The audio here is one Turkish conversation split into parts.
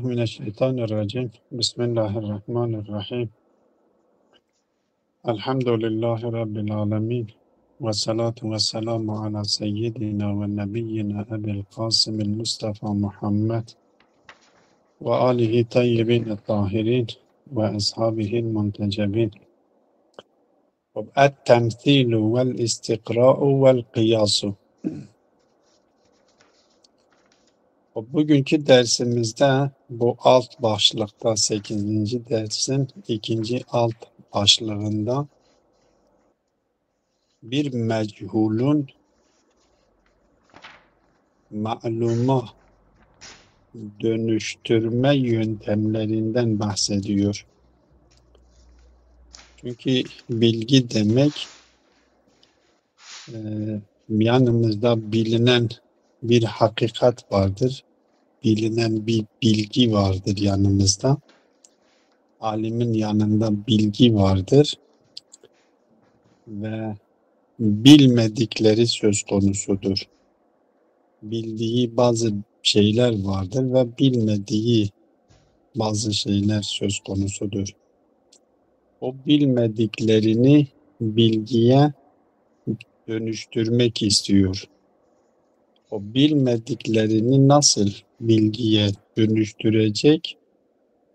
Euzubillahimineşşeytanirracim. Bismillahirrahmanirrahim. Elhamdülillahi Rabbil alemin. Ve salatu ve selamu ala seyyidina ve nebiyyina Ebil Kasımil Mustafa Muhammed ve alihi tayyibin tahirin ve ashabihil muntecebin. Et-temthilu vel istikra'u vel kıyasu. Bugünkü dersimizde bu alt başlıkta 8. dersin ikinci alt başlığında bir mechulun ma'luma dönüştürme yöntemlerinden bahsediyor. Çünkü bilgi demek yanımızda bilinen bir hakikat vardır. Bilinen bir bilgi vardır yanımızda. Alimin yanında bilgi vardır. Ve bilmedikleri söz konusudur. Bildiği bazı şeyler vardır ve bilmediği bazı şeyler söz konusudur. O bilmediklerini bilgiye dönüştürmek istiyor. O bilmediklerini nasıl bilgiye dönüştürecek?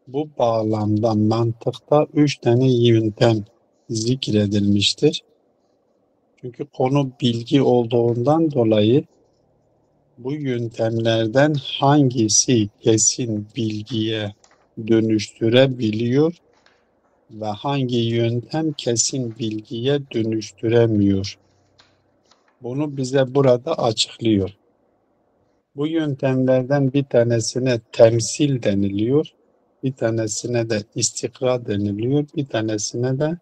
Bu bağlamda mantıkta 3 tane yöntem zikredilmiştir. Çünkü konu bilgi olduğundan dolayı bu yöntemlerden hangisi kesin bilgiye dönüştürebiliyor ve hangi yöntem kesin bilgiye dönüştüremiyor? Bunu bize burada açıklıyor. Bu yöntemlerden bir tanesine temsil deniliyor, bir tanesine de istikra deniliyor, bir tanesine de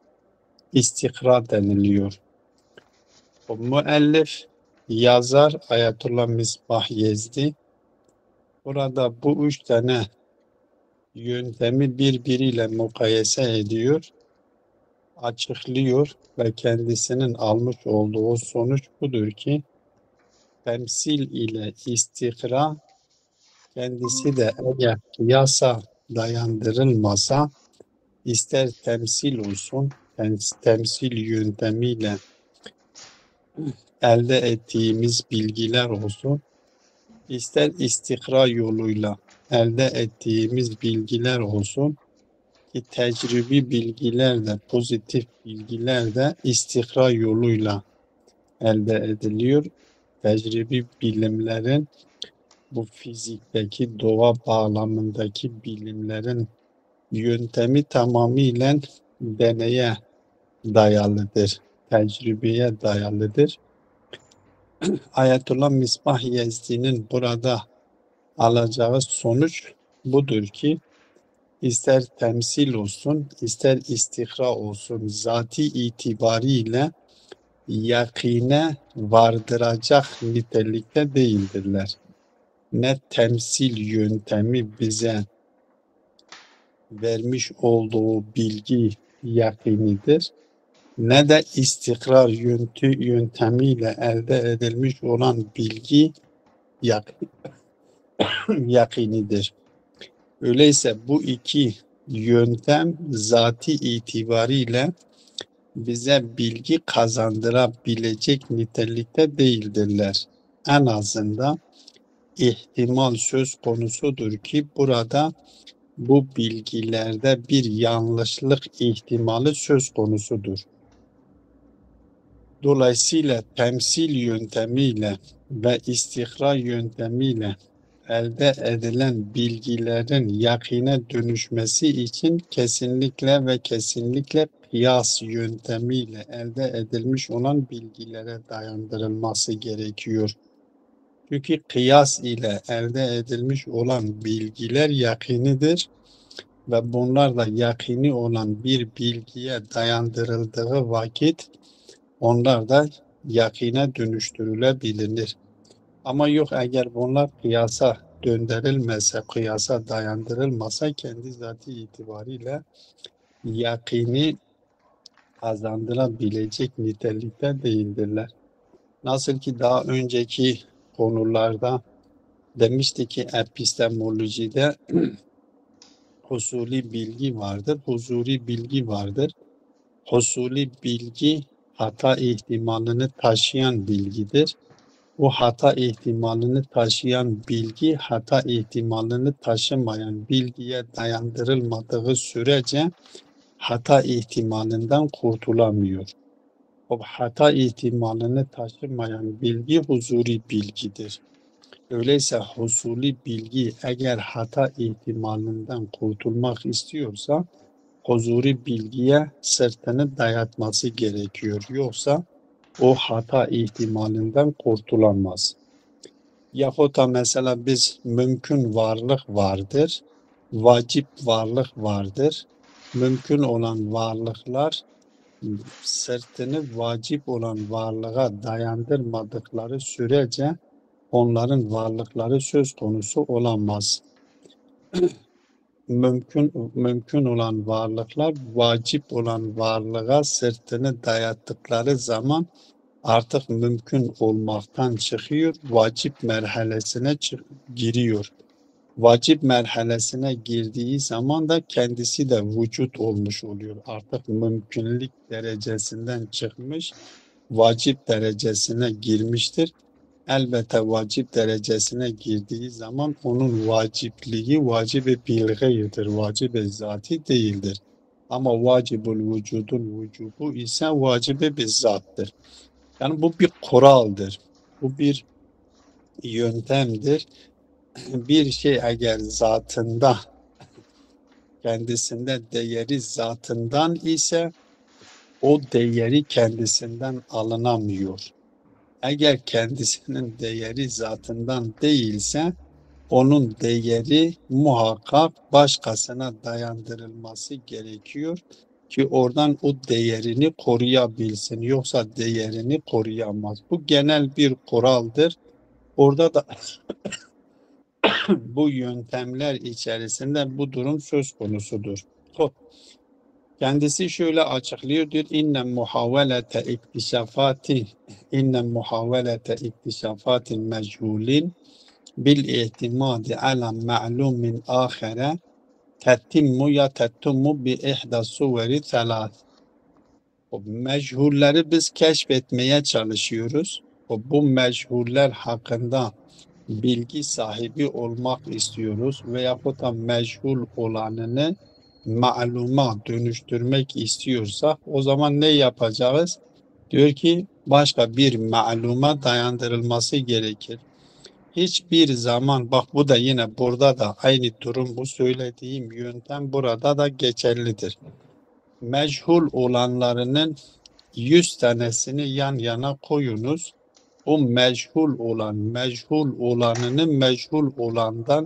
istikra deniliyor. O müellif yazar Ayetullah Misbah Yezdi burada bu 3 tane yöntemi birbiriyle mukayese ediyor, açıklıyor ve kendisinin almış olduğu sonuç budur ki temsil ile istikra kendisi de eğer kıyasa dayandırılmasa ister temsil olsun, temsil yöntemiyle elde ettiğimiz bilgiler olsun, ister istikra yoluyla elde ettiğimiz bilgiler olsun ki tecrübi bilgiler de pozitif bilgiler de istikra yoluyla elde ediliyor. Tecrübi bilimlerin bu fizikteki doğa bağlamındaki bilimlerin yöntemi tamamıyla deneye dayalıdır, tecrübeye dayalıdır. Ayetullah Misbah Yezdi'nin burada alacağı sonuç budur ki ister temsil olsun, ister istikra olsun zati itibariyle yakine vardıracak nitelikte değildirler. Ne temsil yöntemi bize vermiş olduğu bilgi yakinidir, ne de istikrar yöntemiyle elde edilmiş olan bilgi yakinidir. Öyleyse bu iki yöntem zati itibariyle bize bilgi kazandırabilecek nitelikte değildirler. En azından ihtimal söz konusudur ki burada bu bilgilerde bir yanlışlık ihtimali söz konusudur. Dolayısıyla temsil yöntemiyle ve istikra yöntemiyle elde edilen bilgilerin yakine dönüşmesi için kesinlikle ve kesinlikle kıyas yöntemiyle elde edilmiş olan bilgilere dayandırılması gerekiyor. Çünkü kıyas ile elde edilmiş olan bilgiler yakinidir ve bunlar da yakini olan bir bilgiye dayandırıldığı vakit onlar da yakine dönüştürülebilir. Ama yok eğer bunlar kıyasa döndürülmese, kıyasa dayandırılmasa kendi zatı itibariyle yakini kazandırabilecek nitelikte değildirler. Nasıl ki daha önceki konularda demişti ki epistemolojide husuli bilgi vardır, huzuri bilgi vardır. Husuli bilgi hata ihtimalini taşıyan bilgidir. Bu hata ihtimalini taşıyan bilgi, hata ihtimalini taşımayan bilgiye dayandırılmadığı sürece hata ihtimalinden kurtulamıyor. O hata ihtimalini taşımayan bilgi huzuri bilgidir. Öyleyse husuli bilgi eğer hata ihtimalinden kurtulmak istiyorsa huzuri bilgiye sırtını dayatması gerekiyor. Yoksa o hata ihtimalinden kurtulamaz. Yahut da mesela biz mümkün varlık vardır, vacip varlık vardır. Mümkün olan varlıklar sırtını vacip olan varlığa dayandırmadıkları sürece onların varlıkları söz konusu olamaz. Mümkün olan varlıklar vacip olan varlığa sırtını dayattıkları zaman artık mümkün olmaktan çıkıyor, vacip merhalesine giriyor. Vacip merhalesine girdiği zaman da kendisi de vücut olmuş oluyor. Artık mümkünlük derecesinden çıkmış, vacip derecesine girmiştir. Elbette vacip derecesine girdiği zaman onun vacipliği vacib-i bilgaydır, vacib-i zati değildir. Ama vacibul vücudun vücubu ise vacib-i bizzattır. Yani bu bir kuraldır, bu bir yöntemdir. Bir şey eğer zatında, kendisinde değeri zatından ise o değeri kendisinden alınamıyor. Eğer kendisinin değeri zatından değilse onun değeri muhakkak başkasına dayandırılması gerekiyor ki oradan o değerini koruyabilsin. Yoksa değerini koruyamaz. Bu genel bir kuraldır. Orada da bu yöntemler içerisinde bu durum söz konusudur. Kendisi şöyle açıklıyor diyor. İnne muhavelete iktişafatin mechulin bil ihtimadi ala ma'lumin ahire tettimmu ya tettummu bi ihda suveri telat. O meçhulleri biz keşfetmeye çalışıyoruz. Bu meçhuller hakkında bilgi sahibi olmak istiyoruz veyahut da meçhul olanını ma'luma dönüştürmek istiyorsak o zaman ne yapacağız? Diyor ki başka bir ma'luma dayandırılması gerekir. Hiçbir zaman bak bu da yine burada da aynı durum, bu söylediğim yöntem burada da geçerlidir. Meçhul olanlarının 100 tanesini yan yana koyunuz. O meçhul olanını meçhul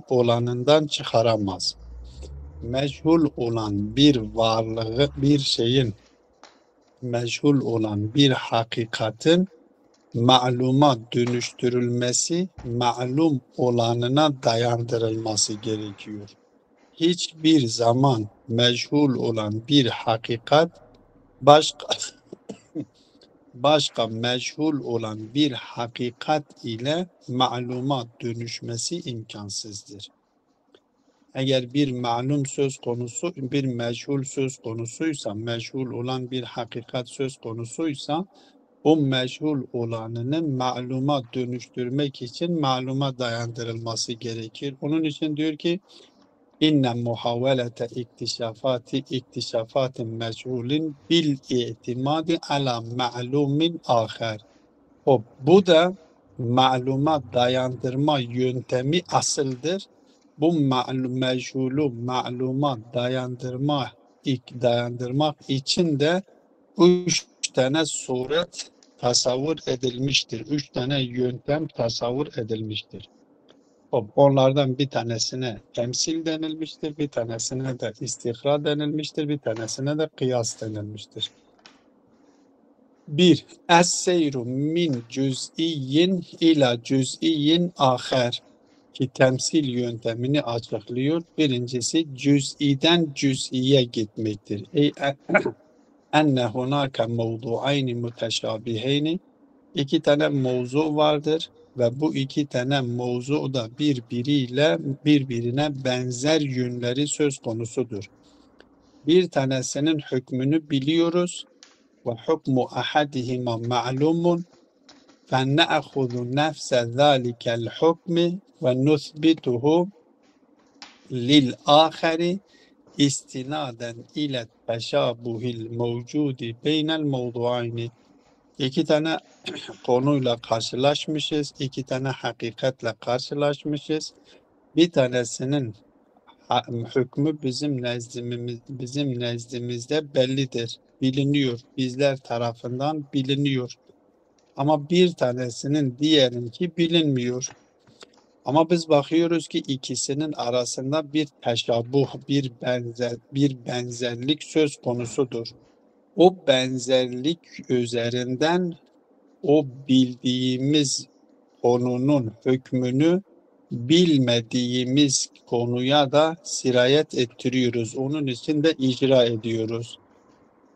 olanından çıkaramaz. Meçhul olan bir varlığı, bir şeyin, meçhul olan bir hakikatin ma'luma dönüştürülmesi, ma'lum olanına dayandırılması gerekiyor. Hiçbir zaman meçhul olan bir hakikat başka meçhul olan bir hakikat ile ma'luma dönüşmesi imkansızdır. Eğer bir ma'lum söz konusu, bir meçhul söz konusuysa, meçhul olan bir hakikat söz konusuysa, o meçhul olanını ma'luma dönüştürmek için ma'luma dayandırılması gerekir. Onun için diyor ki, İnne muhavelete iktişafatin meçhulin bil i'timadi ala ma'lumin ahar. Bu da ma'luma dayandırma yöntemi asıldır. Bu meçhulu ma'luma dayandırmak için de 3 tane suret tasavvur edilmiştir. 3 tane yöntem tasavvur edilmiştir. Onlardan bir tanesine temsil denilmiştir, bir tanesine de istihra denilmiştir, bir tanesine de kıyas denilmiştir. 1. Es-seyru min cüz'iyyin ila cüz'iyyin ahar ki temsil yöntemini açıklıyor. Birincisi cüz'iden cüz'iye gitmektir. Enne hunaka mevduayni muteşabiheyni, iki tane mevzu vardır. ve bu iki tane mevzu da birbirine benzer yönleri söz konusudur. Bir tanesinin hükmünü biliyoruz ve hukmu ahadihima ma'lumun فَنَأْخُذُ نَفْسَ ذَٰلِكَ الْحُكْمِ وَنُثْبِتُهُ لِلْآخَرِ اِسْتِنَادًا اِلَى التَّشَابُهِ الْمَوْجُودِ بَيْنَ الْمَوْضُعَيْنِ. İki tane konuyla karşılaşmışız, iki tane hakikatle karşılaşmışız. Bir tanesinin hükmü bizim nezdimizde bellidir, biliniyor, bizler tarafından biliniyor. Ama bir tanesinin diğerinki bilinmiyor. Ama biz bakıyoruz ki ikisinin arasında bir teşabuh, bir benzerlik söz konusudur. O benzerlik üzerinden o bildiğimiz konunun hükmünü bilmediğimiz konuya da sirayet ettiriyoruz. Onun için de icra ediyoruz.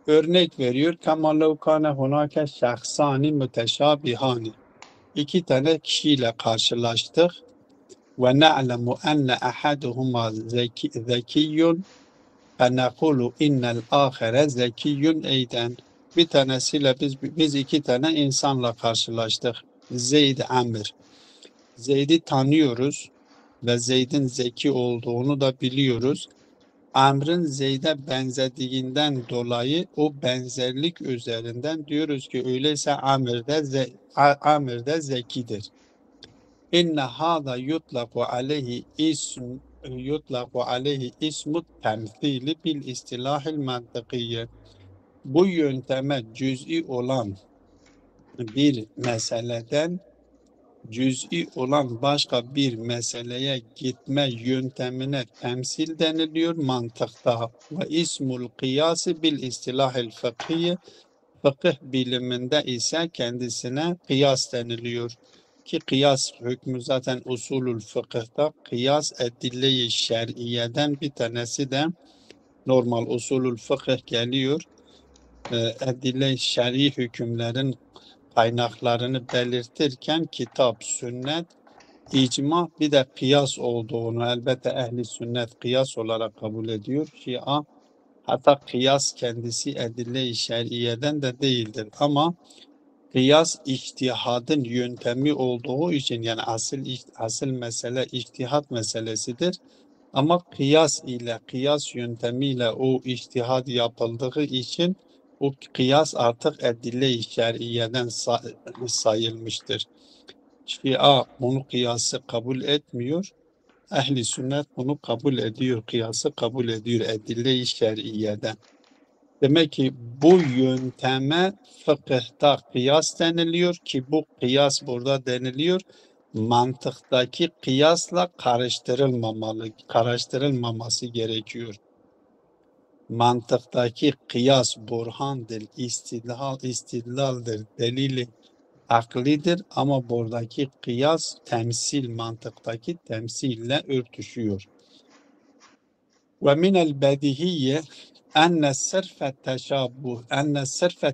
Örnek veriyor. Kema lev kâne hunâke şahsâni müteşâbihâni. İki tane kişiyle karşılaştık. Ve na'lemu enne ahaduhuma zekiyyun فَنَقُولُ اِنَّ الْآخَرَ زَكِيٌّ eyden. Bir tanesiyle biz iki tane insanla karşılaştık. Zeyd, Amr. Zeyd'i tanıyoruz ve Zeyd'in zeki olduğunu da biliyoruz. Amr'ın Zeyd'e benzediğinden dolayı o benzerlik üzerinden diyoruz ki öyleyse Amr de zekidir. İnne hâzâ yutlaku aleyhi ismut temsili bil istilahil mantıkiyye. Bu yönteme cüz'i olan bir meseleden cüz'i olan başka bir meseleye gitme yöntemine temsil deniliyor mantıkta. Ve ismul kıyası bil istilahil fıkhiyye. Fıkıh biliminde ise kendisine kıyas deniliyor. Ki kıyas hükmü zaten usulül fıkıhta kıyas edille-i şer'iyeden bir tanesi de normal usulül fıkıh geliyor. Edille-i şer'i hükümlerin kaynaklarını belirtirken kitap, sünnet, icma bir de kıyas olduğunu elbette ehli sünnet kıyas olarak kabul ediyor. Şia hatta kıyas kendisi edille-i şer'iyeden de değildir ama kıyas içtihadın yöntemi olduğu için yani asıl mesele içtihat meselesidir. Ama kıyas yöntemiyle o içtihad yapıldığı için o kıyas artık edille-i şer'iyeden sayılmıştır. Şia bunu kıyası kabul etmiyor. Ehli sünnet bunu kabul ediyor. Kıyası kabul ediyor edille-i şer'iyeden. Demek ki bu yönteme fıkıhta kıyas deniliyor ki bu kıyas burada deniliyor. Mantıktaki kıyasla karıştırılmaması gerekiyor. Mantıktaki kıyas burhandır, istidlaldir, delili aklidir ama buradaki kıyas mantıktaki temsille örtüşüyor. Ve minel bedihiyye enne sırfe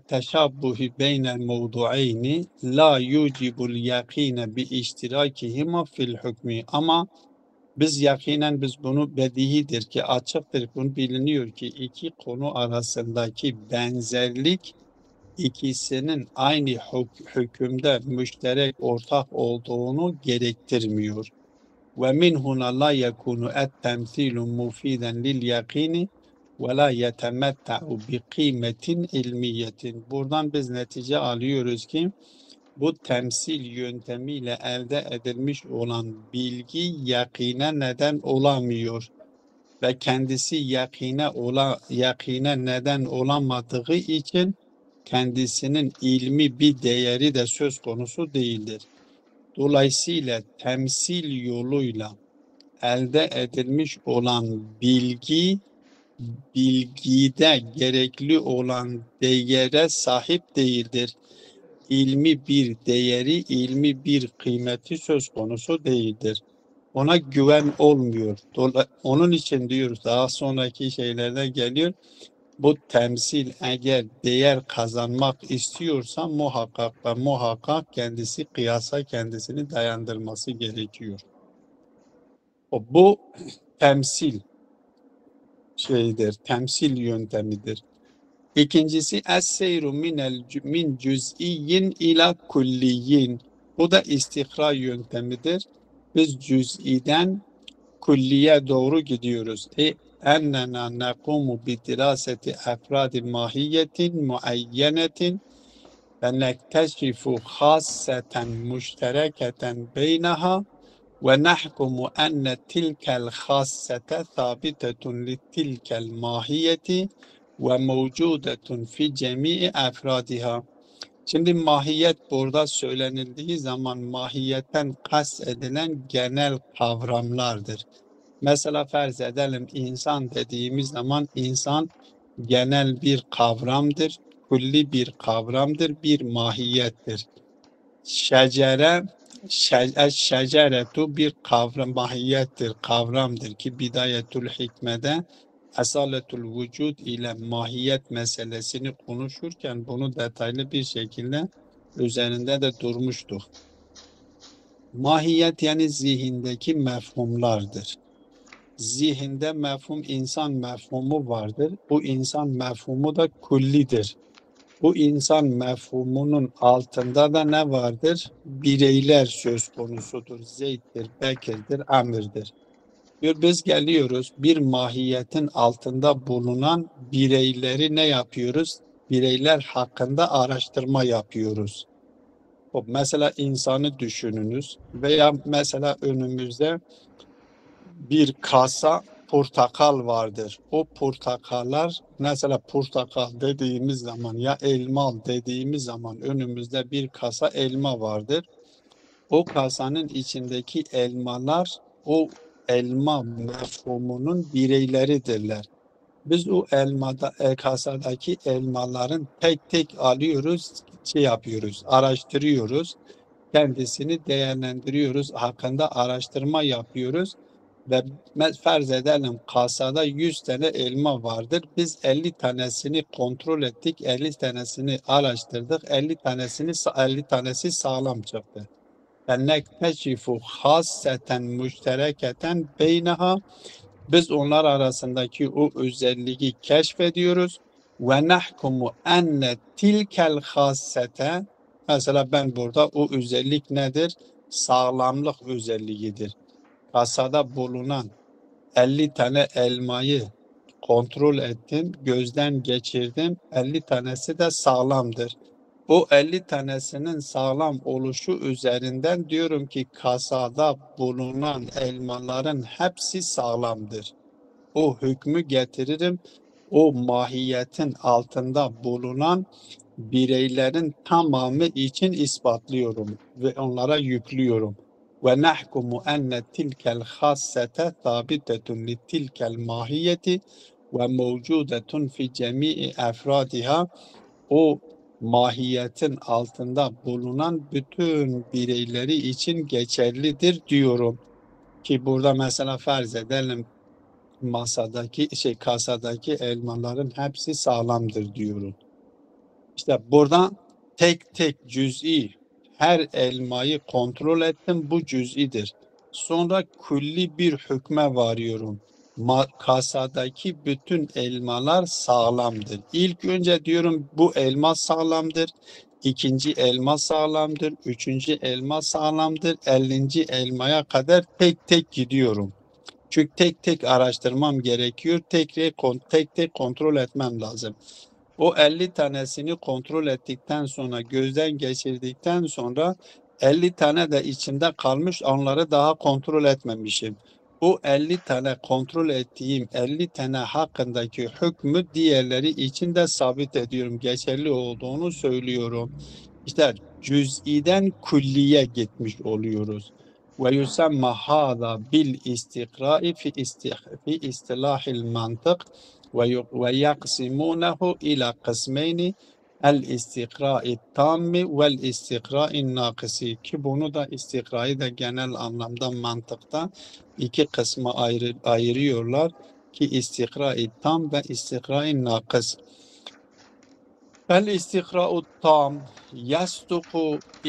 teşabbuhi beynel mevdu'ayni la yucibul yakine bi iştirakihima fil hükmü. Ama biz bunu bedihidir ki açıktır, bunu biliniyor ki iki konu arasındaki benzerlik ikisinin aynı hükümde müşterek ortak olduğunu gerektirmiyor. Ve min huna la yekunu et-temsilu mufiden lil yakini ve la yetemetta'u bi kıymetin ilmiyetin. Buradan biz netice alıyoruz ki bu temsil yöntemiyle elde edilmiş olan bilgi yakine neden olamıyor ve kendisi yakine neden olamadığı için kendisinin ilmi bir değeri de söz konusu değildir. Dolayısıyla temsil yoluyla elde edilmiş olan bilgide gerekli olan değere sahip değildir. İlmi bir değeri, ilmi bir kıymeti söz konusu değildir. Ona güven olmuyor. Onun için diyoruz daha sonraki şeylerde geliyor. bu temsil eğer değer kazanmak istiyorsa muhakkak ve muhakkak kendisi kıyasa kendisini dayandırması gerekiyor. Bu temsil temsil yöntemidir. İkincisi es-seyru min cüz'iyyin ila kulliyin. Bu da istikra yöntemidir. Biz cüz'iden külliye doğru gidiyoruz. Ennena nekumu bi diraseti efradi mahiyetin muayyenetin ve nekteşifu hasseten müştereketen beynaha ve nahkumu enne tilkel hassete sabitetun li tilkel mahiyeti ve mevcudetun fi cemii efradiha. Şimdi mahiyet burada söylenildiği zaman mahiyetten kastedilen genel kavramlardır. Mesela farz edelim insan dediğimiz zaman insan genel bir kavramdır, külli bir kavramdır, bir mahiyettir. Şeceretu bir kavram, mahiyettir, kavramdır ki bidayetül hikmede esaletul vücud ile mahiyet meselesini konuşurken bunu detaylı bir şekilde üzerinde de durmuştuk. Mahiyet yani zihindeki mefhumlardır. Zihinde mefhum, insan mefhumu vardır. Bu insan mefhumu da küllidir. Bu insan mefhumunun altında da ne vardır? Bireyler söz konusudur. Zeyd'dir, Bekir'dir, Amir'dir. Biz geliyoruz bir mahiyetin altında bulunan bireyleri ne yapıyoruz? Bireyler hakkında araştırma yapıyoruz. Mesela insanı düşününüz veya mesela önümüzde bir kasa portakal vardır. O portakallar mesela portakal dediğimiz zaman ya elma dediğimiz zaman önümüzde bir kasa elma vardır. O kasanın içindeki elmalar o elma mefhumunun bireyleridirler. Biz o kasadaki elmaların tek tek alıyoruz, yapıyoruz, araştırıyoruz. Kendisini değerlendiriyoruz, hakkında araştırma yapıyoruz ve farz edelim kasada 100 tane elma vardır. Biz 50 tanesini kontrol ettik, 50 tanesini araştırdık, 50 tanesi sağlam çıktı. Nekteşifu hasseten müştereketen beyneha, biz onlar arasındaki o özelliği keşfediyoruz ve nahkumu enne tilkel hassete, mesela ben burada o özellik nedir? Sağlamlık özelliğidir. Kasada bulunan 50 tane elmayı kontrol ettim, gözden geçirdim. 50 tanesi de sağlamdır. O 50 tanesinin sağlam oluşu üzerinden diyorum ki kasada bulunan elmaların hepsi sağlamdır. O hükmü getiririm. O mahiyetin altında bulunan bireylerin tamamı için ispatlıyorum ve onlara yüklüyorum. Ve nahkumu enne tilkel hassete tabitetun li tilkel mahiyeti ve mevcudetun fi cemii efradiha. O mahiyetin altında bulunan bütün bireyleri için geçerlidir diyorum. Ki burada mesela farz edelim kasadaki elmaların hepsi sağlamdır diyorum. İşte burada tek tek cüz'i her elmayı kontrol ettim, bu cüz'idir. Sonra külli bir hükme varıyorum. Kasadaki bütün elmalar sağlamdır. İlk önce diyorum bu elma sağlamdır. İkinci elma sağlamdır. Üçüncü elma sağlamdır. 50. elmaya kadar tek tek gidiyorum. Çünkü tek tek araştırmam gerekiyor. Tek tek kontrol etmem lazım. O 50 tanesini kontrol ettikten sonra, gözden geçirdikten sonra 50 tane de içimde kalmış, onları daha kontrol etmemişim. O 50 tane kontrol ettiğim 50 tane hakkındaki hükmü diğerleri için de sabit ediyorum. Geçerli olduğunu söylüyorum. İşte cüz'iden külliye gitmiş oluyoruz. Ve yusamma hâzâ bil istikra'i fi istilahil mantık ve yaksimunehu ila kısmeyni el istikra'i tammi vel istikra'i nakisi, ki bunu da istikrayı da genel anlamda mantıkta iki kısma ayırıyorlar. ki istikra-i tam ve istikra-i nakıs. فالاستقراء التام يصدق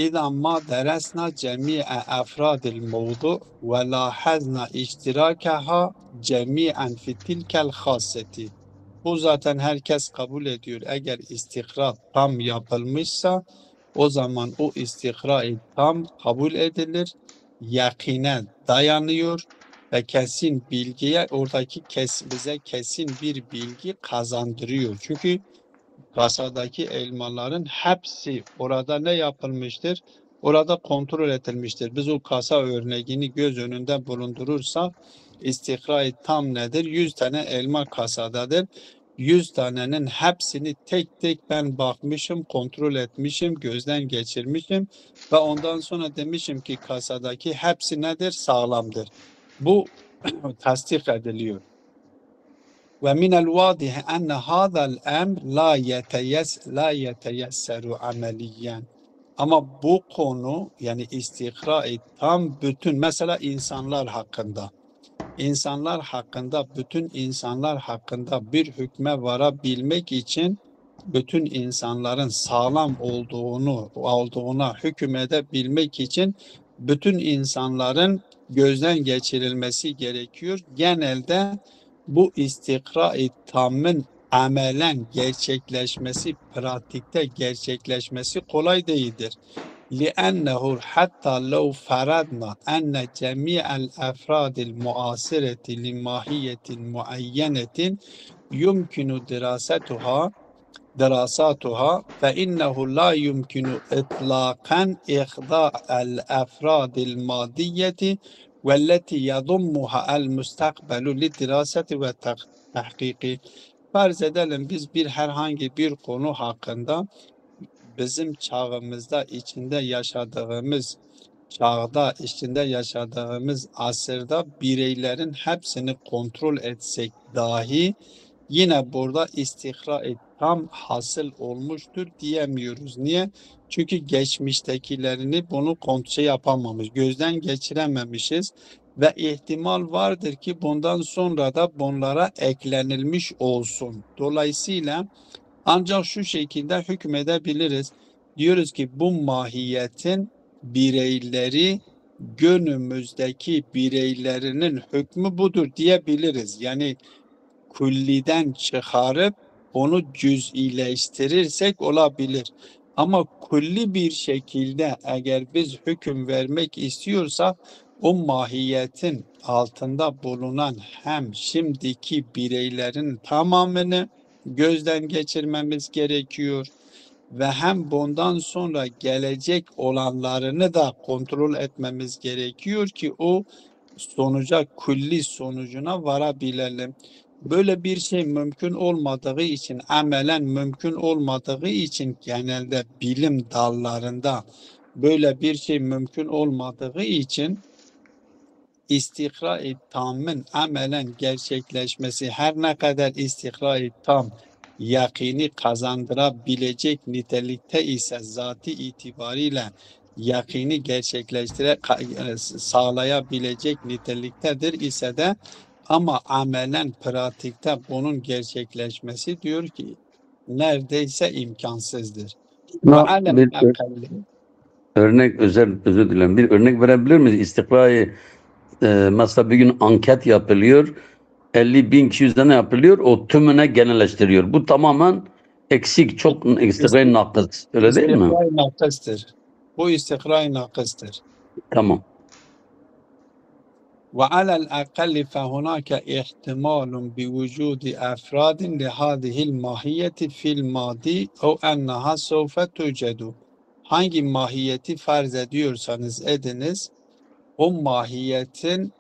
إذا ما درسنا جميع أفراد الموضوع ولاحظنا اشتراكها جميعا في تلك الخاصة. Bu zaten herkes kabul ediyor. Eğer istikra tam yapılmışsa o zaman o istikra tam kabul edilir. Yakine dayanıyor ve kesin bilgiye oradaki bize kesin bir bilgi kazandırıyor. Çünkü kasadaki elmaların hepsi orada ne yapılmıştır? Orada kontrol edilmiştir. Biz o kasa örneğini göz önünde bulundurursak istikra-i tam nedir? 100 tane elma kasadadır. 100 tanenin hepsini tek tek ben bakmışım, kontrol etmişim, gözden geçirmişim ve ondan sonra demişim ki kasadaki hepsi nedir? Sağlamdır. Bu tasdik ediliyor. Ve minel vadihi enne hâzel emr la yeteyesseru ameliyen. Ama bu konu yani istikra-i tam bütün mesela bütün insanlar hakkında bir hükme varabilmek için bütün insanların sağlam olduğuna hükmedebilmek için bütün insanların gözden geçirilmesi gerekiyor. Genelde bu istikra-i tamın amelen gerçekleşmesi, pratikte gerçekleşmesi kolay değildir. لِأَنَّهُ حَتَّى لَوْ فَرَضْنَا أَنَّ جَمِيعَ الْأَفْرَادِ الْمُعَاصِرَةِ لِمَاهِيَّةٍ مُعَيَّنَةٍ يُمْكِنُ دراساتها فإنه لا يمكن إطلاقا إخضاع الأفراد المادية والتي يضمها المستقبل للدراسة والتحقيق. Farz edelim biz herhangi bir konu hakkında bizim çağımızda içinde yaşadığımız asırda bireylerin hepsini kontrol etsek dahi yine burada istikra-i tam hasıl olmuştur diyemiyoruz. Niye? Çünkü geçmiştekilerini bunu yapamamış, gözden geçirememişiz ve ihtimal vardır ki bundan sonra da bunlara eklenilmiş olsun. Dolayısıyla ancak şu şekilde hükmedebiliriz. Diyoruz ki bu mahiyetin bireyleri günümüzdeki bireylerinin hükmü budur diyebiliriz. Yani kulliden çıkarıp onu cüz'ileştirirsek olabilir. Ama kulli bir şekilde eğer biz hüküm vermek istiyorsak o mahiyetin altında bulunan hem şimdiki bireylerin tamamını gözden geçirmemiz gerekiyor ve hem bundan sonra gelecek olanlarını da kontrol etmemiz gerekiyor ki o kulli sonucuna varabilelim. Böyle bir şey mümkün olmadığı için, amelen mümkün olmadığı için genelde bilim dallarında böyle bir şey mümkün olmadığı için istikra-i tamın amelen gerçekleşmesi her ne kadar istikra-i tam yakini kazandırabilecek nitelikte ise zatı itibariyle yakini sağlayabilecek niteliktedir ise de ama amelen pratikte bunun gerçekleşmesi diyor ki neredeyse imkansızdır. Ve alel Bir akalli örnek özür dilerim. Bir örnek verebilir miyiz? İstikra'yı mesela bir gün anket yapılıyor. 50.000 kişi üzerine yapılıyor. O tümüne genelleştiriyor. Bu tamamen eksik. Çok istikra'yı nakıs. Öyle değil mi? istikra-i nakıstır. Bu istikra-i nakıstır. Tamam. وعلى الأقل فهناك احتمال بوجود أفراد لهذه الماهية في الماضي أو أنها سوف توجد. Hangi mahiyeti farz ediyorsanız ediniz, o mahiyetin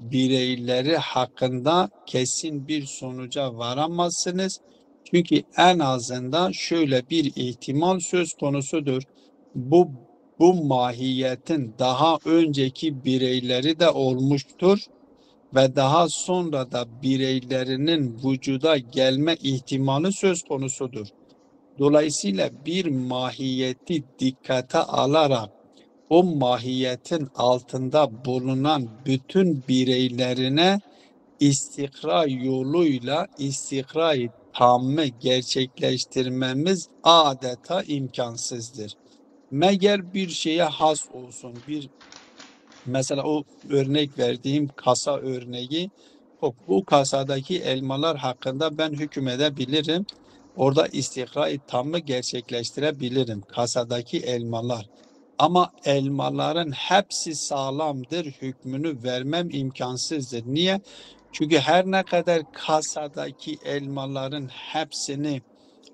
bireyleri hakkında kesin bir sonuca varamazsınız. Çünkü en azından şöyle bir ihtimal söz konusudur. Bu mahiyetin daha önceki bireyleri de olmuştur ve daha sonra da bireylerinin vücuda gelme ihtimali söz konusudur. Dolayısıyla bir mahiyeti dikkate alarak o mahiyetin altında bulunan bütün bireylerine istikra yoluyla istikra-i tammı gerçekleştirmemiz adeta imkansızdır. Meğer bir şeye has olsun, mesela o örnek verdiğim kasa örneği, bu kasadaki elmalar hakkında ben hükmedebilirim. Orada istikra-i tammı gerçekleştirebilirim. Kasadaki elmalar. Ama elmaların hepsi sağlamdır hükmünü vermem imkansızdır. Niye? Çünkü her ne kadar kasadaki elmaların hepsini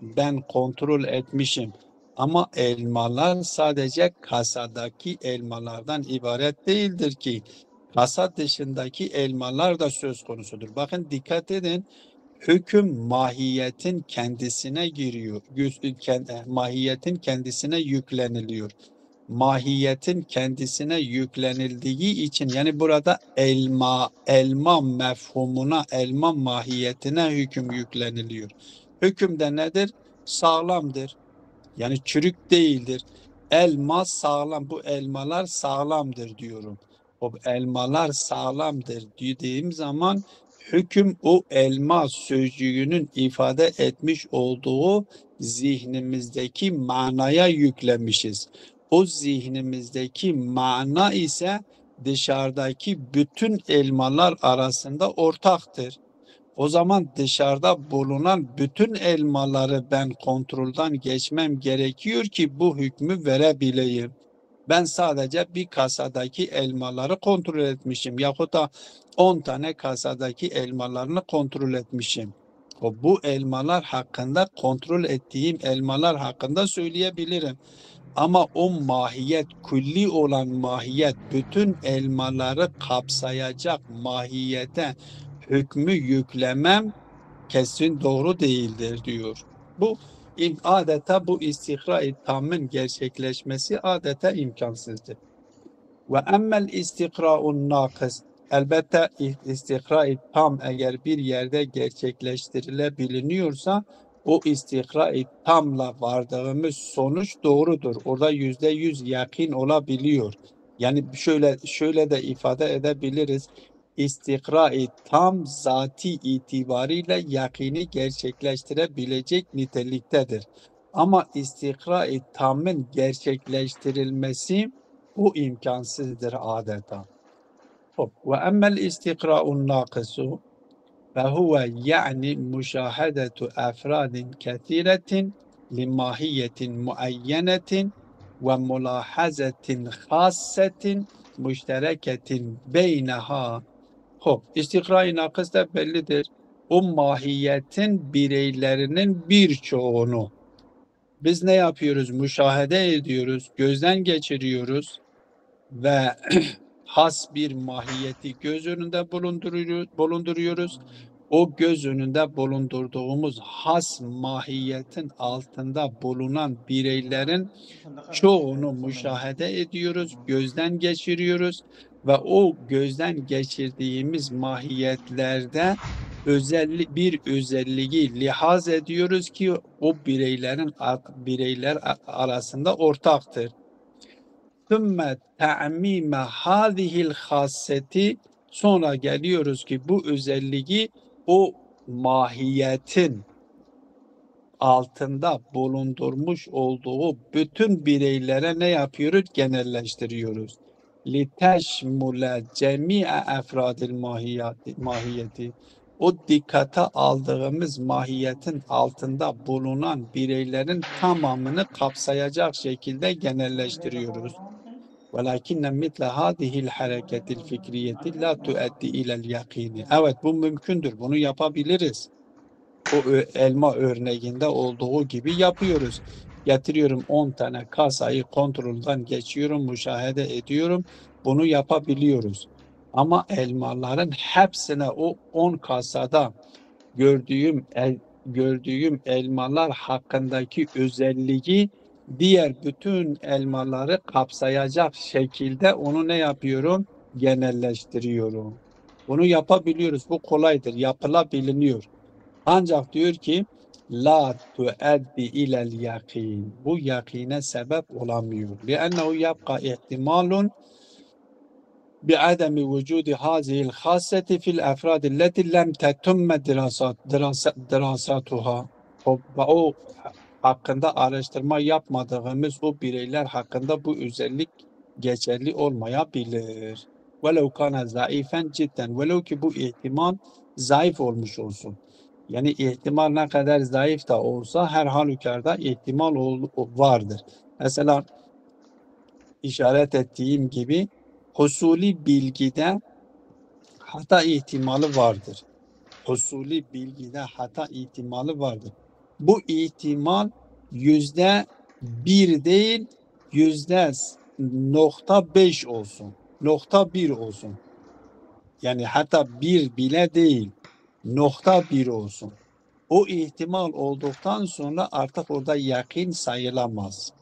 ben kontrol etmişim. Ama elmalar sadece kasadaki elmalardan ibaret değildir ki. Kasa dışındaki elmalar da söz konusudur. Bakın dikkat edin. Hüküm mahiyetin kendisine giriyor. Mahiyetin kendisine yükleniliyor. Mahiyetin kendisine yüklenildiği için yani burada elma mefhumuna, elma mahiyetine hüküm yükleniliyor. Hüküm de nedir? Sağlamdır. Yani çürük değildir. Elma sağlam. Bu elmalar sağlamdır diyorum. O elmalar sağlamdır dediğim zaman hüküm o elma sözcüğünün ifade etmiş olduğu zihnimizdeki manaya yüklemişiz. O zihnimizdeki mana ise dışarıdaki bütün elmalar arasında ortaktır. O zaman dışarıda bulunan bütün elmaları ben kontrolden geçmem gerekiyor ki bu hükmü verebileyim. Ben sadece bir kasadaki elmaları kontrol etmişim. Yahut da 10 tane kasadaki elmalarını kontrol etmişim. Bu elmalar hakkında, kontrol ettiğim elmalar hakkında söyleyebilirim. Ama o mahiyet, külli olan mahiyet, bütün elmaları kapsayacak mahiyete hükmü yüklemem kesin doğru değildir diyor. Bu adeta bu istikra-i tamın gerçekleşmesi adeta imkansızdır. Ve emmel istikra'un nakıs, elbette istikra-i tam eğer bir yerde gerçekleştirilebiliyorsa o istikra-i tamla vardığımız sonuç doğrudur. Orada %100 yakin olabiliyor. Yani şöyle de ifade edebiliriz. İstikra-i tam zati itibariyle yakini gerçekleştirebilecek niteliktedir. Ama istikra-i tamın gerçekleştirilmesi bu imkansızdır adeta. Ve emmel istikra'un nakisu fehuve yani müşahedetu efradin kethiretin limahiyetin muayyenetin ve mulahazetin khassetin müştereketin beyneha. İstikra-i nakıs da bellidir. O mahiyetin bireylerinin birçoğunu biz ne yapıyoruz? Müşahede ediyoruz, gözden geçiriyoruz ve has bir mahiyeti göz önünde bulunduruyoruz. O göz önünde bulundurduğumuz has mahiyetin altında bulunan bireylerin çoğunu müşahede ediyoruz, gözden geçiriyoruz ve o gözden geçirdiğimiz mahiyetlerde bir özelliği lihaz ediyoruz ki o bireyler arasında ortaktır. Sümme te'mime hâzihil hasseti, sonra geliyoruz ki bu özelliği o mahiyetin altında bulundurmuş olduğu bütün bireylere ne yapıyoruz? Genelleştiriyoruz. Liteşmule cemi'e efradil mahiyeti. O dikkate aldığımız mahiyetin altında bulunan bireylerin tamamını kapsayacak şekilde genelleştiriyoruz. Velakinne mitle hadihil hareketil fikriyeti la tuaddi ilel yakini. Evet, bu mümkündür. Bunu yapabiliriz. O elma örneğinde olduğu gibi yapıyoruz. Getiriyorum 10 tane kasayı kontrolden geçiyorum, müşahede ediyorum. Bunu yapabiliyoruz. Ama elmaların hepsine o 10 kasada gördüğüm elmalar hakkındaki özelliği diğer bütün elmaları kapsayacak şekilde onu ne yapıyorum? Genelleştiriyorum. Bunu yapabiliyoruz. Bu kolaydır. Yapılabiliyor. Ancak diyor ki la tuaddi ilel yakin. Bu yakine sebep olamıyor. Liannehu yapka ihtimalun بعدم وجود هذه الخاصة في الأفراد التي لم تتم دراساتها. O hakkında araştırma yapmadığımız o bireyler hakkında bu özellik geçerli olmayabilir. Velev kana zayıfen cidden. Velev ki bu ihtimal zayıf olmuş olsun. Yani ihtimal ne kadar zayıf da olsa her halükarda ihtimal vardır. Mesela işaret ettiğim gibi husuli bilgide hata ihtimali vardır. Husuli bilgide hata ihtimali vardır. Bu ihtimal %1 değil, %0.5 olsun. %1 olsun. Yani hatta 1 bile değil, %1 olsun. O ihtimal olduktan sonra artık orada yakın sayılamaz.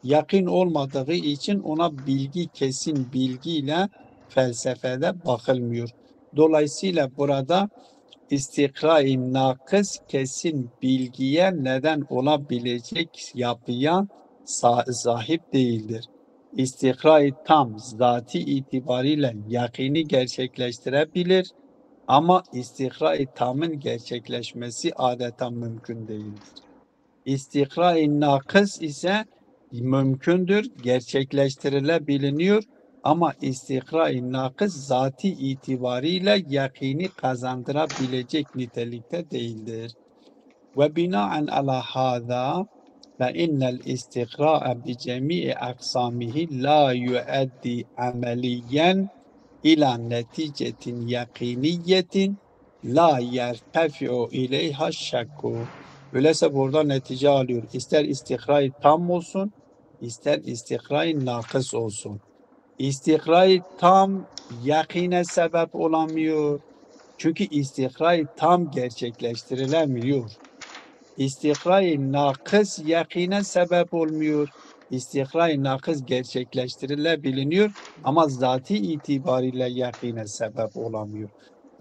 Yakın olmadığı için ona bilgi, kesin bilgiyle felsefede bakılmıyor. Dolayısıyla burada istikra-i nakıs kesin bilgiye neden olabilecek yapıya sahip değildir. İstikra-i tam zati itibariyle yakini gerçekleştirebilir ama istikra-i tamın gerçekleşmesi adeta mümkün değildir. İstikra-i nakıs ise mümkündür, gerçekleştirilebiliyor ama istikra-i nakıs zati itibariyle yakini kazandırabilecek nitelikte değildir. Ve binaen ala hâzâ fe innel istikra'a bi cemii aksamihi la yuaddi ameliyen ila neticetin yakiniyetin la yertefi'u ileyha şakku. Öyleyse burada netice alıyor. İster istikra-i tam olsun, ister istikra-i nakıs olsun. İstikra-i tam yakine sebep olamıyor. Çünkü istikra-i tam gerçekleştirilemiyor. İstikra-i nakıs yakine sebep olmuyor. İstikra-i nakıs gerçekleştirilebiliyor ama zati itibariyle yakine sebep olamıyor.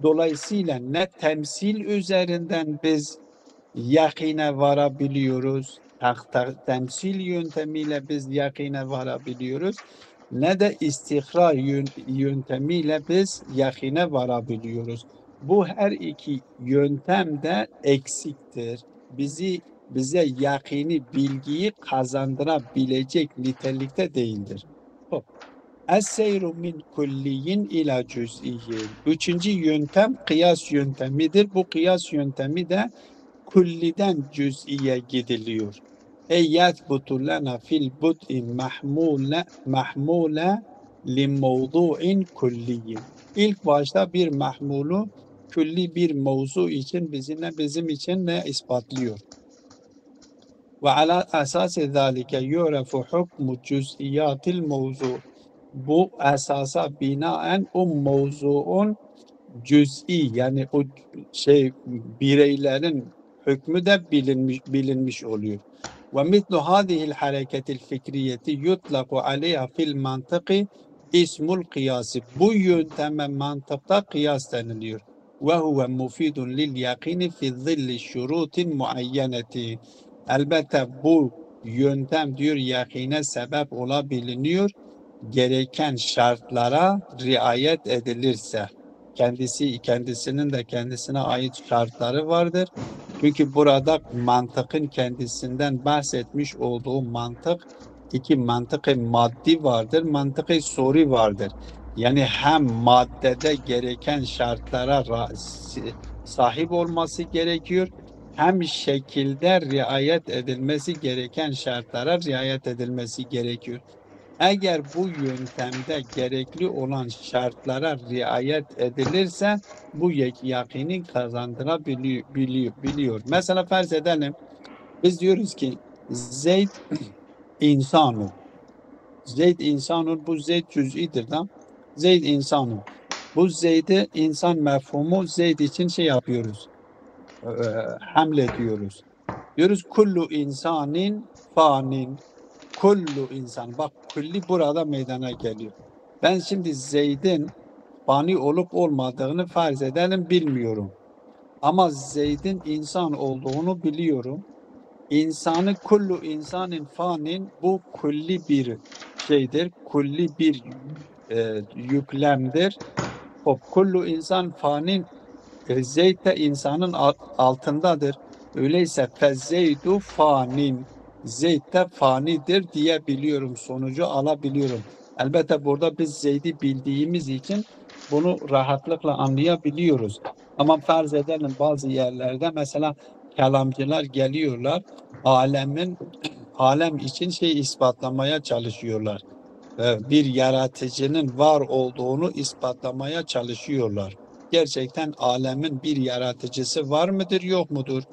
Dolayısıyla ne temsil üzerinden biz yakine varabiliyoruz, temsil yöntemiyle biz yakine varabiliyoruz, ne de istikra yöntemiyle biz yakine varabiliyoruz. Bu her iki yöntem de eksiktir. Bize yakini bilgiyi kazandırabilecek nitelikte değildir. Es-seyru min kulliyin ila cüz'iyyin. Üçüncü yöntem kıyas yöntemidir. Bu kıyas yöntemi de kulliden cüz'iye gidiliyor. Ey yethbutu lena fil bud'i mahmule li mevdu'in kulliyin. İlk başta bir mahmulu külli bir mevzu için bizim için ne ispatlıyor? Ve ala esası zalike yu'refu hukmu cüz'iyatil mevzu. Bu esasa binaen o mevzuun cüz'i yani o bireylerin hükmü de bilinmiş oluyor. Ve mitlu hadihil hareketil fikriyeti yutlaku aleyha fil mantıki ismul kıyası. Bu yönteme mantıkta kıyas deniliyor. Ve huve mufidun lil yakini fi zilli şurutin muayyenetin. Elbette bu yöntem diyor yakine sebep olabiliyor gereken şartlara riayet edilirse. Kendisinin de kendisine ait şartları vardır. Çünkü burada mantığın kendisinden bahsetmiş olduğu mantık iki mantık maddi vardır, mantık suri vardır. Yani hem maddede gereken şartlara sahip olması gerekiyor, hem şekilde riayet edilmesi gereken şartlara riayet edilmesi gerekiyor. Eğer bu yöntemde gerekli olan şartlara riayet edilirse bu yakini kazandırabiliyor. Mesela farz edelim biz diyoruz ki Zeyd insanı. Zeyd insanı bu Zeyd cüz'idir da. Zeyd insanı. Bu Zeyd'i insan mefhumu Zeyd için yapıyoruz. Hamle diyoruz. Diyoruz kullu insanin fanin. Kullu insan. Bak kulli burada meydana geliyor. Ben şimdi Zeyd'in fani olup olmadığını farz edelim bilmiyorum. Ama Zeyd'in insan olduğunu biliyorum. İnsanı kullu insanın fanin bu kulli bir şeydir. Kulli bir yüklemdir. Kullu insan fanin, Zeyd de insanın altındadır. Öyleyse fezzeydu fanin, Zeyd de fanidir diyebiliyorum. Sonucu alabiliyorum. Elbette burada biz Zeyd'i bildiğimiz için bunu rahatlıkla anlayabiliyoruz. Ama farz edelim bazı yerlerde mesela kelamcılar geliyorlar, alem için ispatlamaya çalışıyorlar. Bir yaratıcının var olduğunu ispatlamaya çalışıyorlar. Gerçekten alemin bir yaratıcısı var mıdır, yok mudur?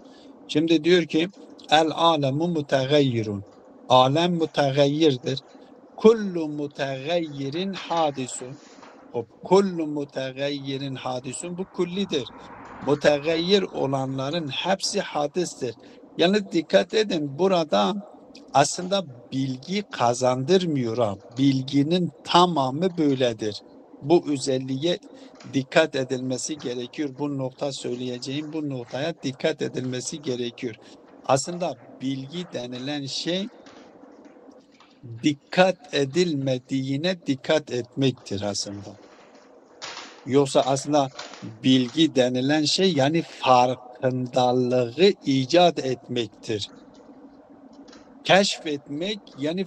Şimdi diyor ki el alemu mutegayyirun. Alem mutegayyirdir. Kullu mutegayyirin hadisun. Kullu mutegayyirin hadisun, bu kullidir. Mutegayyir olanların hepsi hadistir. Yani dikkat edin, burada aslında bilgi kazandırmıyor ha. Bilginin tamamı böyledir. Bu özelliğe dikkat edilmesi gerekiyor. Bu nokta söyleyeceğim, bu noktaya dikkat edilmesi gerekiyor. Aslında bilgi denilen şey dikkat edilmediğine dikkat etmektir aslında. Yoksa aslında bilgi denilen şey yani farkındalığı icat etmektir. Keşfetmek yani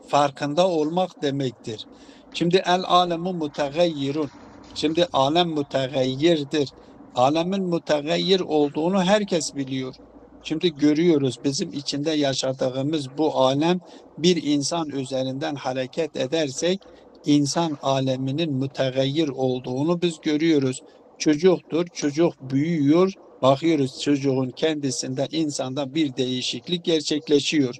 farkında olmak demektir. Şimdi el alemu mutegayyirun. Şimdi alem mutegayyirdir. Alemin mutegayyir olduğunu herkes biliyor. Şimdi görüyoruz, bizim içinde yaşadığımız bu alem, bir insan üzerinden hareket edersek insan aleminin mutegayyir olduğunu biz görüyoruz. Çocuktur, çocuk büyüyor, bakıyoruz çocuğun kendisinde, insanda bir değişiklik gerçekleşiyor.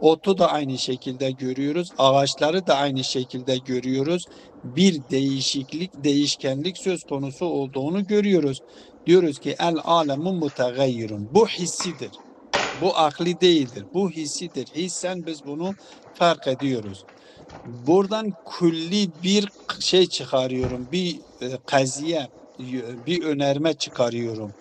Otu da aynı şekilde görüyoruz, ağaçları da aynı şekilde görüyoruz. Bir değişiklik, değişkenlik söz konusu olduğunu görüyoruz. Diyoruz ki el alemu mutegayyirun. Bu hissidir. Bu akli değildir. Bu hissidir. Hissen biz bunu fark ediyoruz. Buradan külli bir şey çıkarıyorum, bir kaziye, bir önerme çıkarıyorum.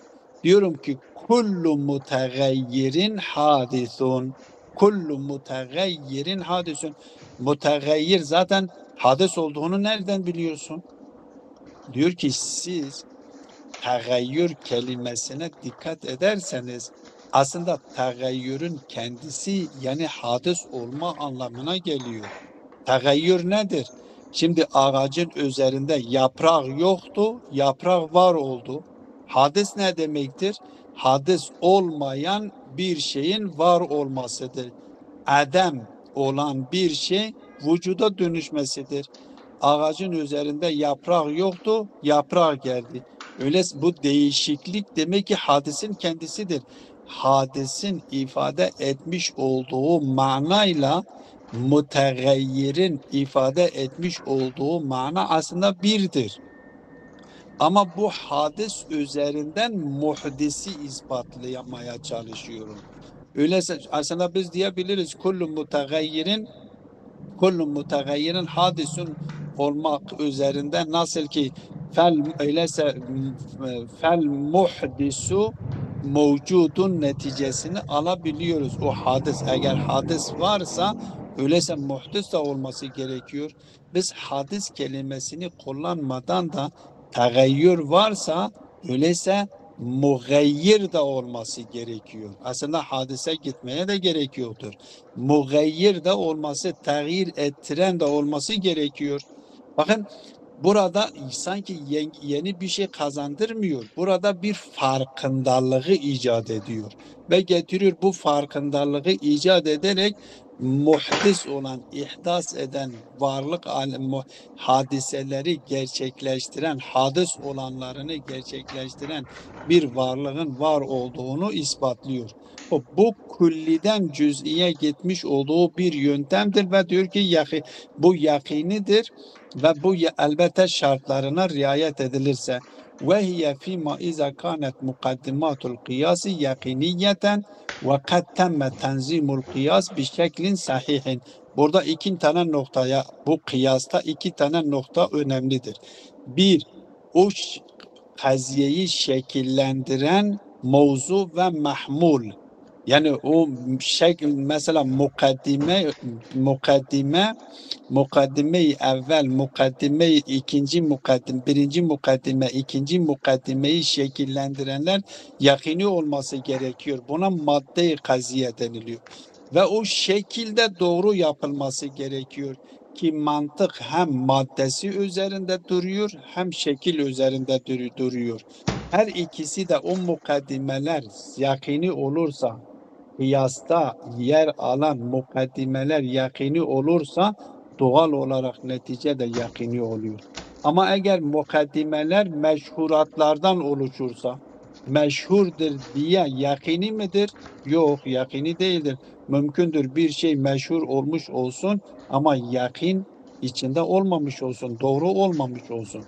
Diyorum ki kullu mutegayyirin hadisun. Kullu mutegayyirin hadisun. Mutegayyir zaten hadis olduğunu nereden biliyorsun? Diyor ki siz tegayyür kelimesine dikkat ederseniz aslında tegayyürün kendisi yani hadis olma anlamına geliyor. Tegayyür nedir? Şimdi ağacın üzerinde yaprak yoktu, yaprak var oldu. Hadis ne demektir? Hadis olmayan bir şeyin var olmasıdır. Adem olan bir şey vücuda dönüşmesidir. Ağacın üzerinde yaprak yoktu, yaprak geldi. Öyleyse bu değişiklik demek ki hadisin kendisidir. Hadisin ifade etmiş olduğu manayla mutegayyirin ifade etmiş olduğu mana aslında birdir. Ama bu hadis üzerinden muhdisi ispatlamaya çalışıyorum. Öyleyse aslında biz diyebiliriz kullu mutegayyirin hadisun olmak üzerinden, nasıl ki öyleyse fel muhdisu mevcudun neticesini alabiliyoruz. O hadis, eğer hadis varsa öyleyse muhdis de olması gerekiyor. Biz hadis kelimesini kullanmadan da tegayyür varsa öyleyse mugayyir de olması gerekiyor. Aslında hadise gitmeye de gerek yoktur. Mugayyir de olması, tağyir ettiren de olması gerekiyor. Bakın burada sanki yeni bir şey kazandırmıyor. Burada bir farkındalığı icat ediyor. Ve getiriyor, bu farkındalığı icat ederek muhdis olan, ihdas eden, varlık hadiseleri gerçekleştiren, hadis olanlarını gerçekleştiren bir varlığın var olduğunu ispatlıyor. Bu kulliden cüz'iye gitmiş olduğu bir yöntemdir ve diyor ki bu yakinidir ve bu elbette şartlarına riayet edilirse ve hiye fîmâ izâ kânet mukaddimatul kıyâsi yakiniyeten ve kad temme tenzimul kıyas bi şeklin sahihin. Burada iki tane noktaya, bu kıyasta iki tane nokta önemlidir. Bir, o kaziyeyi şekillendiren mevzu ve mahmul. Yani o mesela mukaddimeyi evvel, mukaddimeyi ikinci birinci mukaddime, ikinci mukaddimeyi şekillendirenler yakini olması gerekiyor. Buna madde-i kaziye deniliyor. Ve o şekilde doğru yapılması gerekiyor ki mantık hem maddesi üzerinde duruyor hem şekil üzerinde duruyor. Her ikisi de o mukaddimeler yakini olursa, kıyasta yer alan mukaddimeler yakini olursa doğal olarak netice de yakini oluyor. Ama eğer mukaddimeler meşhuratlardan oluşursa, meşhurdur diye yakini midir? Yok, yakini değildir. Mümkündür bir şey meşhur olmuş olsun ama yakin içinde olmamış olsun, doğru olmamış olsun.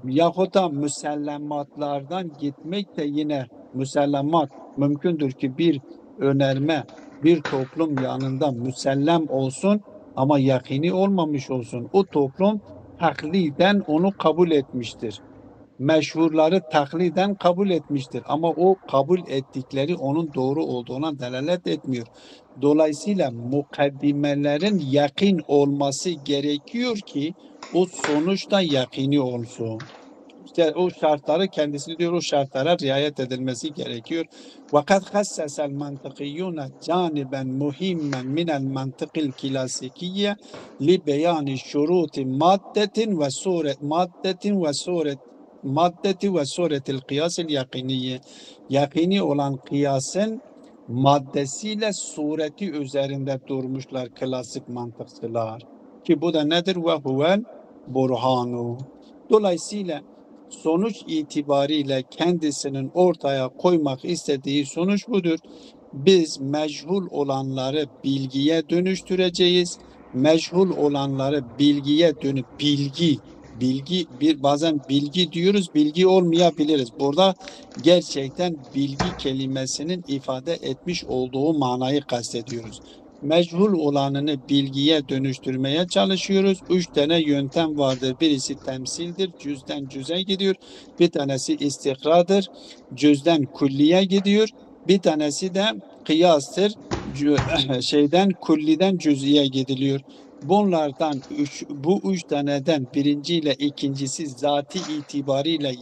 Yahut da müsellematlardan gitmek de yine müsellemat mümkündür ki bir önerme bir toplum yanında müsellem olsun ama yakini olmamış olsun. O toplum takliden onu kabul etmiştir. Meşhurları takliden kabul etmiştir ama o kabul ettikleri onun doğru olduğuna delalet etmiyor. Dolayısıyla mukaddimelerin yakin olması gerekiyor ki o sonuçta yakini olsun. İşte o şartları kendisi diyor, o şartlara riayet edilmesi gerekiyor. Vakat hassasel mantıkiyyune caniben muhimmen minel mantıkil klasikiyye li beyani şuruti maddeti ve suretil kıyasil yakiniye. Yakini olan kıyasın maddesiyle sureti üzerinde durmuşlar klasik mantıkçılar. Ki bu da nedir? Ve huvel burhanu. Dolayısıyla sonuç itibariyle kendisinin ortaya koymak istediği sonuç budur. Biz meçhul olanları bilgiye dönüştüreceğiz. Meçhul olanları bilgiye dönüp bazen bilgi diyoruz, bilgi olmayabiliriz. Burada gerçekten bilgi kelimesinin ifade etmiş olduğu manayı kastediyoruz. Meçhul olanını bilgiye dönüştürmeye çalışıyoruz. 3 tane yöntem vardır. Birisi temsildir, cüzden cüze gidiyor. Bir tanesi istikradır, cüzden külliye gidiyor. Bir tanesi de kıyastır, kulliden cüz'iye gidiliyor. Bunlardan bu üç taneden birinciyle ikincisi zati itibariyle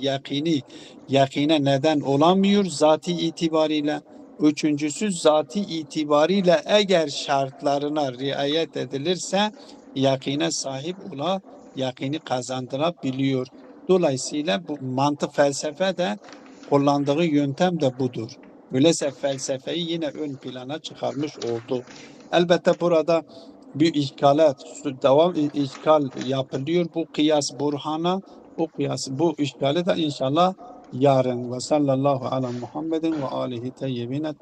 yakine neden olamıyor zati itibariyle. Üçüncüsü zati itibariyle eğer şartlarına riayet edilirse yakine sahip yakini kazandırabiliyor. Dolayısıyla bu mantık felsefe de kullandığı yöntem de budur. Öyleyse felsefeyi yine ön plana çıkarmış oldu. Elbette burada bir işgal yapılıyor. Bu kıyas burhana, bu işgali de inşallah yarın ve sallallahu ala Muhammedin ve alihi teyyibine